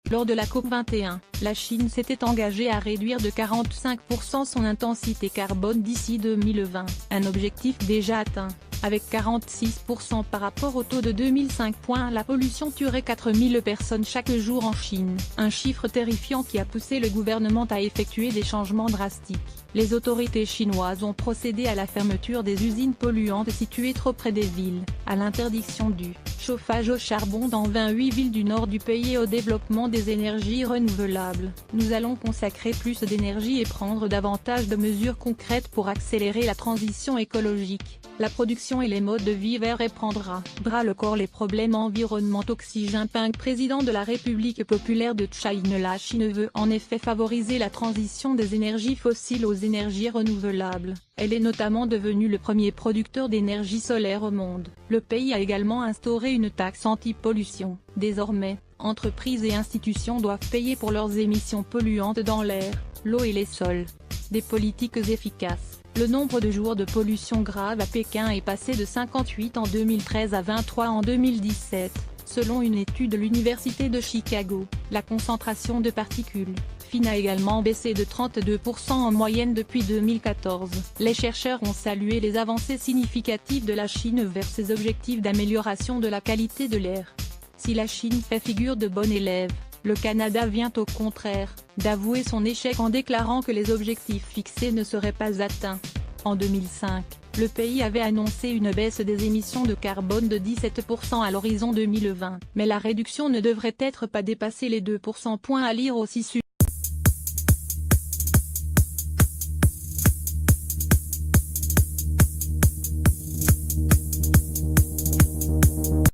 Lors de la COP21, la Chine s'était engagée à réduire de 45% son intensité carbone d'ici 2020, un objectif déjà atteint. Avec 46% par rapport au taux de 2005. La pollution tuerait 4000 personnes chaque jour en Chine, un chiffre terrifiant qui a poussé le gouvernement à effectuer des changements drastiques. Les autorités chinoises ont procédé à la fermeture des usines polluantes situées trop près des villes, à l'interdiction du chauffage au charbon dans 28 villes du nord du pays et au développement des énergies renouvelables. Nous allons consacrer plus d'énergie et prendre davantage de mesures concrètes pour accélérer la transition écologique. La production et les modes de vie verts et prendra bras le corps les problèmes environnementaux. Xi Jinping, président de la République populaire de Chine. La Chine veut en effet favoriser la transition des énergies fossiles aux énergies renouvelables. Elle est notamment devenue le premier producteur d'énergie solaire au monde. Le pays a également instauré une taxe anti-pollution. Désormais, entreprises et institutions doivent payer pour leurs émissions polluantes dans l'air, l'eau et les sols. Des politiques efficaces. Le nombre de jours de pollution grave à Pékin est passé de 58 en 2013 à 23 en 2017, selon une étude de l'Université de Chicago. La concentration de particules fines a également baissé de 32% en moyenne depuis 2014. Les chercheurs ont salué les avancées significatives de la Chine vers ses objectifs d'amélioration de la qualité de l'air. Si la Chine fait figure de bon élève, le Canada vient au contraire d'avouer son échec en déclarant que les objectifs fixés ne seraient pas atteints. En 2005, le pays avait annoncé une baisse des émissions de carbone de 17% à l'horizon 2020, mais la réduction ne devrait être pas dépasser les 2%. À lire aussi sur